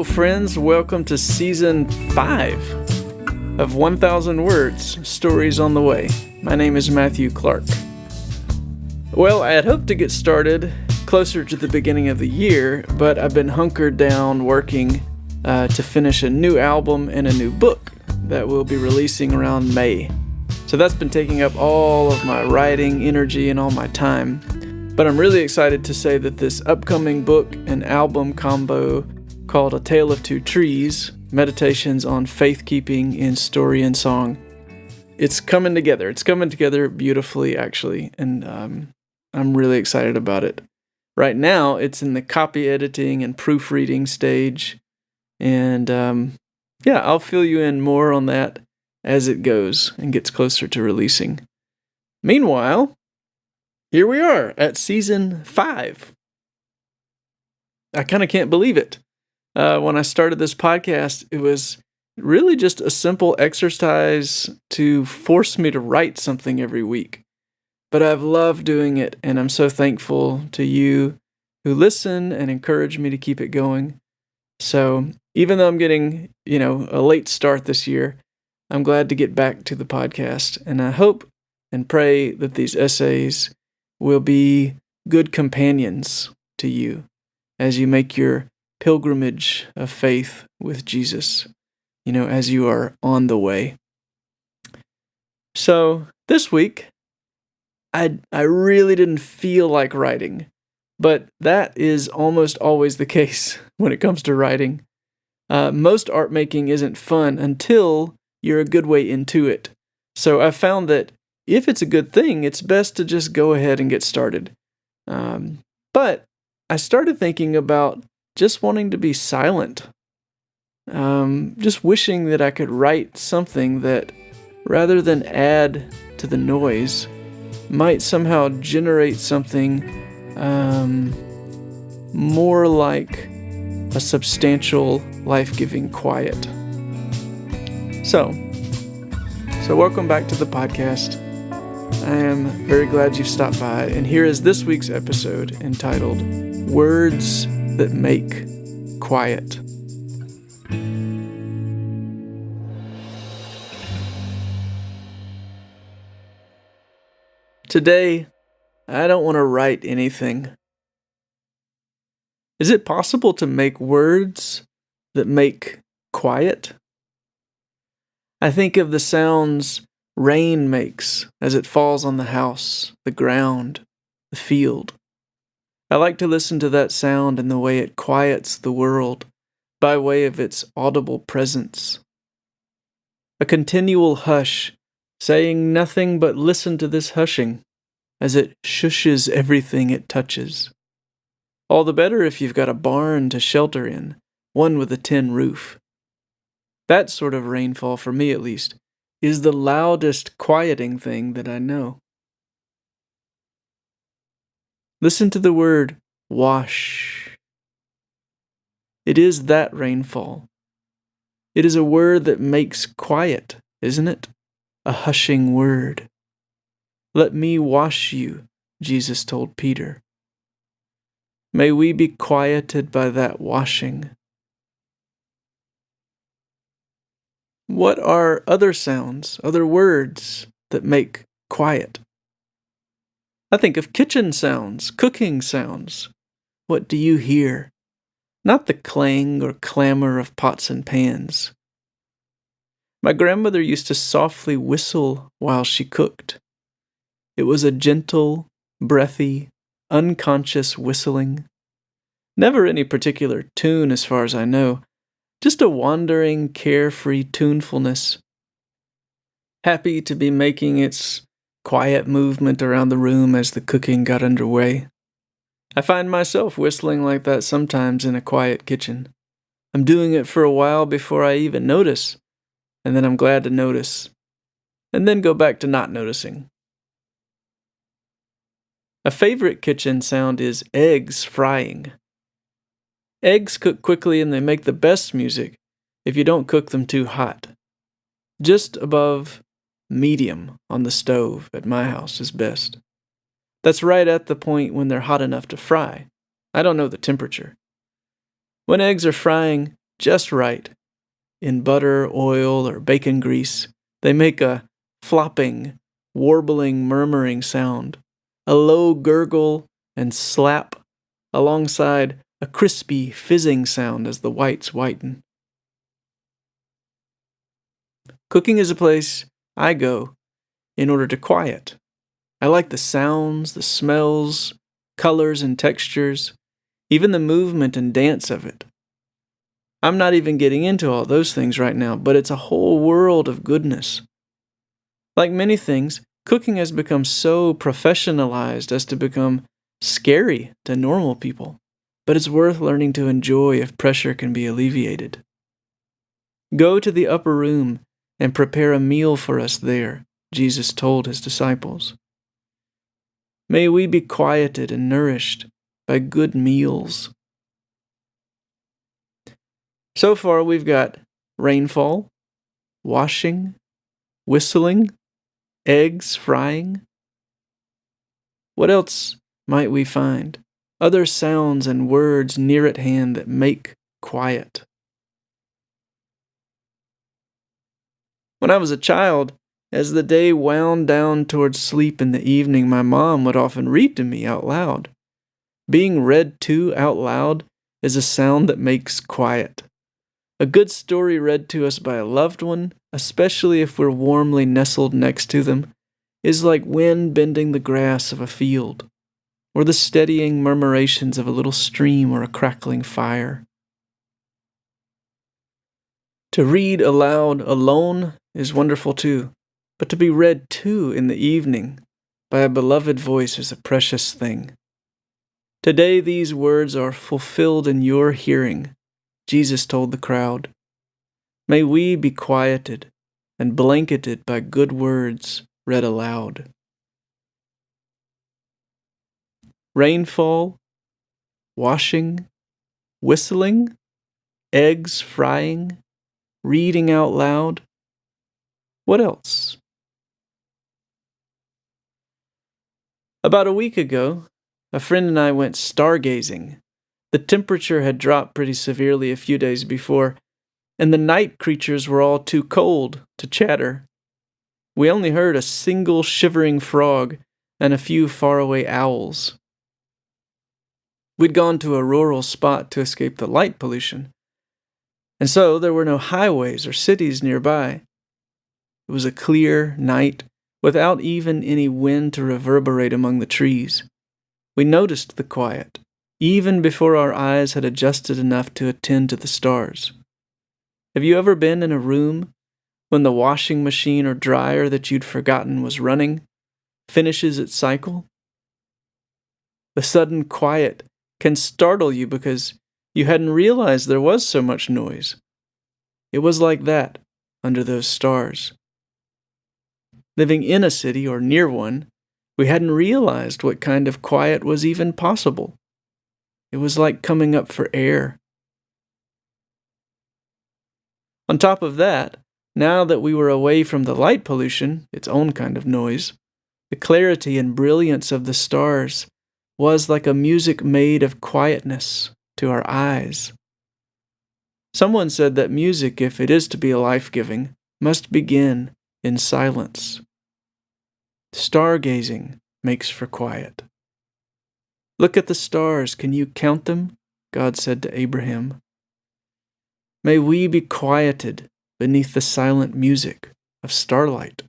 Hello, friends. Welcome to Season 5 of 1,000 Words, Stories on the Way. My name is Matthew Clark. Well, I had hoped to get started closer to the beginning of the year, but I've been hunkered down working to finish a new album and a new book that we'll be releasing around May. So that's been taking up all of my writing energy and all my time. But I'm really excited to say that this upcoming book and album combo called A Tale of Two Trees, Meditations on Faith-Keeping in Story and Song, it's coming together. It's coming together beautifully, actually, and I'm really excited about it. Right now, it's in the copy editing and proofreading stage, and I'll fill you in more on that as it goes and gets closer to releasing. Meanwhile, here we are at Season 5. I kind of can't believe it. When I started this podcast, it was really just a simple exercise to force me to write something every week. But I've loved doing it, and I'm so thankful to you who listen and encourage me to keep it going. So even though I'm getting, a late start this year, I'm glad to get back to the podcast. And I hope and pray that these essays will be good companions to you as you make your pilgrimage of faith with Jesus, as you are on the way. So this week, I really didn't feel like writing, but that is almost always the case when it comes to writing. Most art making isn't fun until you're a good way into it. So I found that if it's a good thing, it's best to just go ahead and get started. But I started thinking about just wanting to be silent. Just wishing that I could write something that, rather than add to the noise, might somehow generate something more like a substantial, life-giving quiet. So welcome back to the podcast. I am very glad you've stopped by, and here is this week's episode entitled Words That Make Quiet. Today, I don't want to write anything. Is it possible to make words that make quiet? I think of the sounds rain makes as it falls on the house, the ground, the field. I like to listen to that sound and the way it quiets the world by way of its audible presence. A continual hush, saying nothing but listen to this hushing, as it shushes everything it touches. All the better if you've got a barn to shelter in, one with a tin roof. That sort of rainfall, for me at least, is the loudest quieting thing that I know. Listen to the word wash. It is that rainfall. It is a word that makes quiet, isn't it? A hushing word. Let me wash you, Jesus told Peter. May we be quieted by that washing. What are other sounds, other words that make quiet? I think of kitchen sounds, cooking sounds. What do you hear? Not the clang or clamor of pots and pans. My grandmother used to softly whistle while she cooked. It was a gentle, breathy, unconscious whistling. Never any particular tune as far as I know, just a wandering, carefree tunefulness. Happy to be making its quiet movement around the room as the cooking got underway. I find myself whistling like that sometimes in a quiet kitchen. I'm doing it for a while before I even notice, and then I'm glad to notice, and then go back to not noticing. A favorite kitchen sound is eggs frying. Eggs cook quickly and they make the best music if you don't cook them too hot. Just above medium on the stove at my house is best. That's right at the point when they're hot enough to fry. I don't know the temperature. When eggs are frying, just right. In butter, oil, or bacon grease, they make a flopping, warbling, murmuring sound, a low gurgle and slap alongside a crispy, fizzing sound as the whites whiten. Cooking is a place I go in order to quiet. I like the sounds, the smells, colors and textures, even the movement and dance of it. I'm not even getting into all those things right now, but it's a whole world of goodness. Like many things, cooking has become so professionalized as to become scary to normal people, but it's worth learning to enjoy if pressure can be alleviated. Go to the upper room and prepare a meal for us there, Jesus told his disciples. May we be quieted and nourished by good meals. So far, we've got rainfall, washing, whistling, eggs frying. What else might we find? Other sounds and words near at hand that make quiet. When I was a child, as the day wound down towards sleep in the evening, my mom would often read to me out loud. Being read to out loud is a sound that makes quiet. A good story read to us by a loved one, especially if we're warmly nestled next to them, is like wind bending the grass of a field, or the steadying murmurations of a little stream or a crackling fire. To read aloud alone is wonderful too, but to be read to in the evening by a beloved voice is a precious thing. Today these words are fulfilled in your hearing, Jesus told the crowd. May we be quieted and blanketed by good words read aloud. Rainfall, washing, whistling, eggs frying, reading out loud. What else? About a week ago, a friend and I went stargazing. The temperature had dropped pretty severely a few days before, and the night creatures were all too cold to chatter. We only heard a single shivering frog and a few faraway owls. We'd gone to a rural spot to escape the light pollution, and so there were no highways or cities nearby. It was a clear night without even any wind to reverberate among the trees. We noticed the quiet, even before our eyes had adjusted enough to attend to the stars. Have you ever been in a room when the washing machine or dryer that you'd forgotten was running finishes its cycle? The sudden quiet can startle you because you hadn't realized there was so much noise. It was like that under those stars. Living in a city or near one, we hadn't realized what kind of quiet was even possible. It was like coming up for air. On top of that, now that we were away from the light pollution, its own kind of noise, the clarity and brilliance of the stars was like a music made of quietness to our eyes. Someone said that music, if it is to be life-giving, must begin in silence. Stargazing makes for quiet. Look at the stars. Can you count them? God said to Abraham. May we be quieted beneath the silent music of starlight.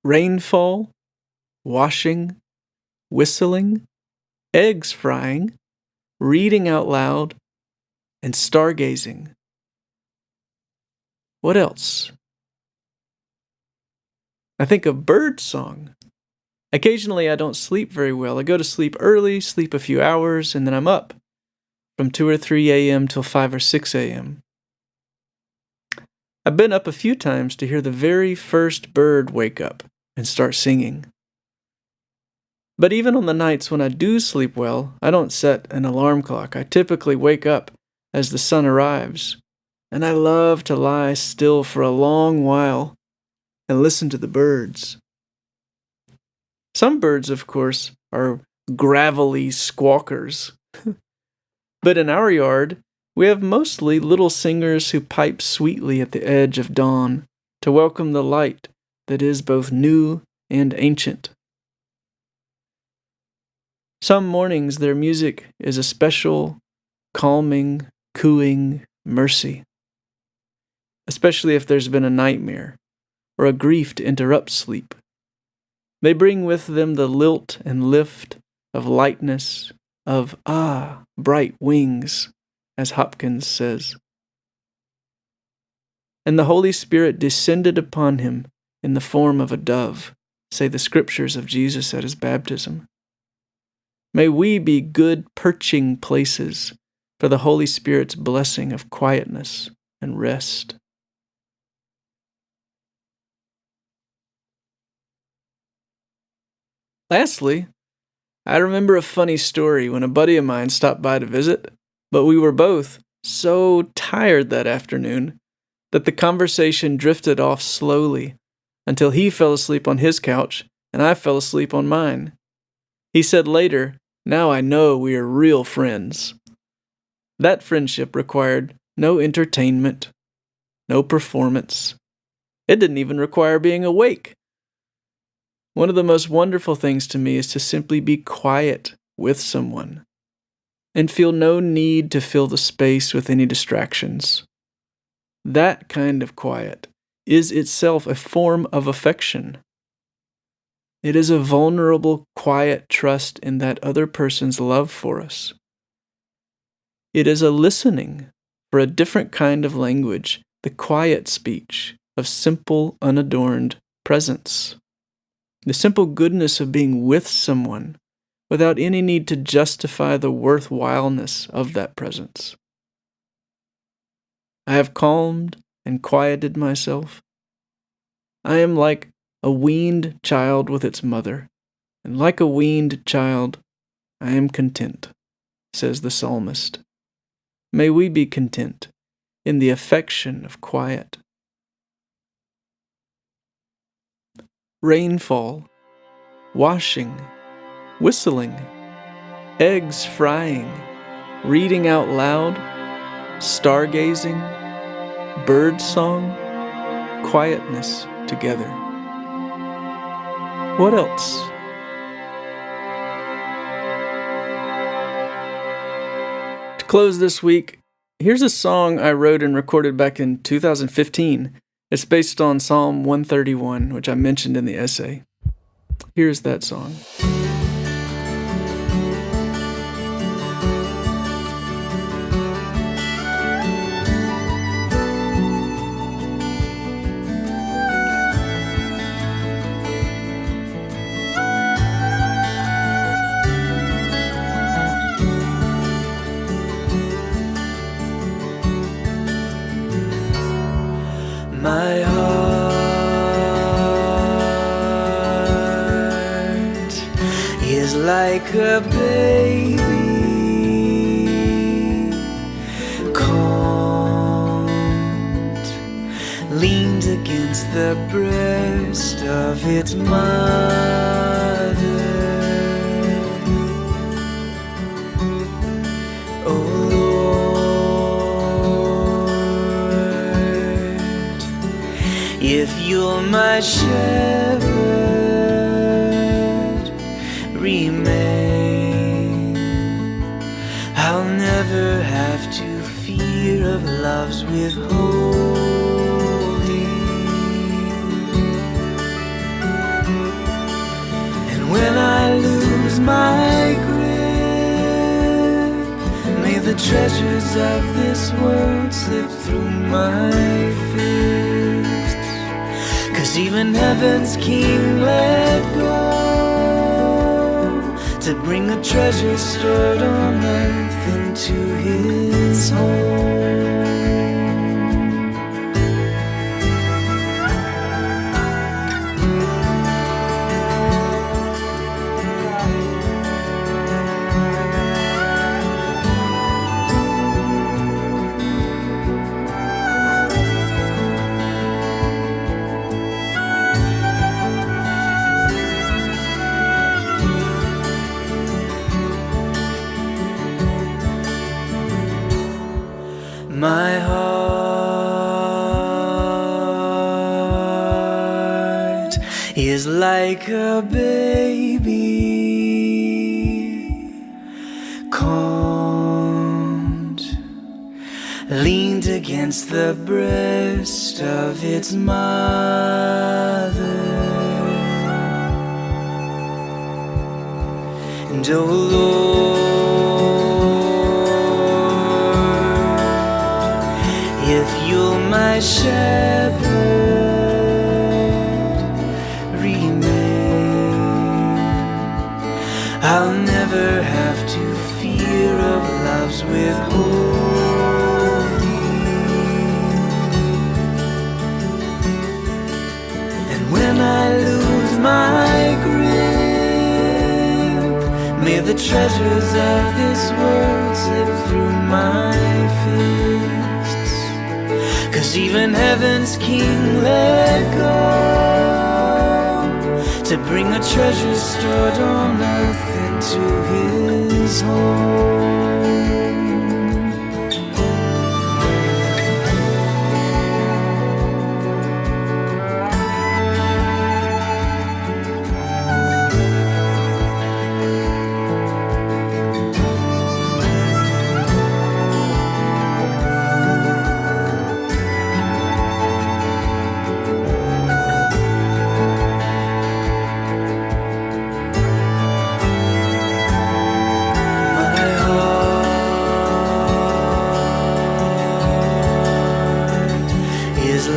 Rainfall, washing, whistling, eggs frying, reading out loud, and stargazing. What else? I think of bird song. Occasionally I don't sleep very well. I go to sleep early, sleep a few hours, and then I'm up from 2 or 3 a.m. till 5 or 6 a.m. I've been up a few times to hear the very first bird wake up and start singing. But even on the nights when I do sleep well, I don't set an alarm clock. I typically wake up as the sun arrives, and I love to lie still for a long while and listen to the birds. Some birds, of course, are gravelly squawkers. But in our yard, we have mostly little singers who pipe sweetly at the edge of dawn to welcome the light that is both new and ancient. Some mornings their music is a special, calming, cooing mercy, especially if there's been a nightmare or a grief to interrupt sleep. They bring with them the lilt and lift of lightness, of bright wings, as Hopkins says. And the Holy Spirit descended upon him in the form of a dove, say the scriptures of Jesus at his baptism. May we be good perching places for the Holy Spirit's blessing of quietness and rest. Lastly, I remember a funny story when a buddy of mine stopped by to visit, but we were both so tired that afternoon that the conversation drifted off slowly until he fell asleep on his couch and I fell asleep on mine. He said later, "Now I know we are real friends." That friendship required no entertainment, no performance. It didn't even require being awake. One of the most wonderful things to me is to simply be quiet with someone and feel no need to fill the space with any distractions. That kind of quiet is itself a form of affection. It is a vulnerable, quiet trust in that other person's love for us. It is a listening for a different kind of language, the quiet speech of simple, unadorned presence. The simple goodness of being with someone without any need to justify the worthwhileness of that presence. I have calmed and quieted myself. I am like a weaned child with its mother, and like a weaned child, I am content, says the psalmist. May we be content in the affection of quiet. Rainfall, washing, whistling, eggs frying, reading out loud, stargazing, bird song, quietness together. What else? To close this week, here's a song I wrote and recorded back in 2015. It's based on Psalm 131, which I mentioned in the essay. Here's that song. My heart is like a baby, calmed, leaned against the breast of its mother. Oh Lord, if you're my shepherd, remain. I'll never have to fear of love's withholding. And when I lose my grip, may the treasures of this world slip through my fists. 'Cause even heaven's king let go to bring the treasure stored on earth into his home. like a baby, calmed, leaned against the breast of its mother. And oh Lord, if you're my shepherd, I'll never have to fear of love's withholding. And when I lose my grip, may the treasures of this world slip through my fists. 'Cause even heaven's king let go to bring the treasures stored on earth into his home.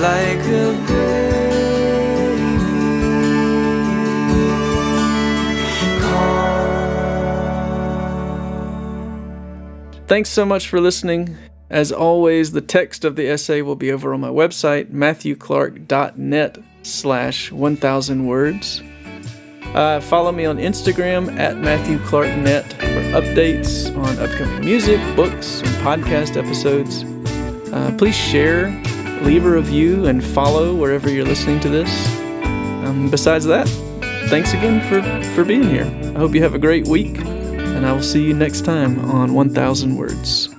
Like a baby, calm. Thanks so much for listening. As always, the text of the essay will be over on my website, matthewclark.net/1000 words. Follow me on Instagram at MatthewClarkNet for updates on upcoming music, books, and podcast episodes. Please share, leave a review, and follow wherever you're listening to this. Besides that, thanks again for being here. I hope you have a great week, and I will see you next time on 1000 Words.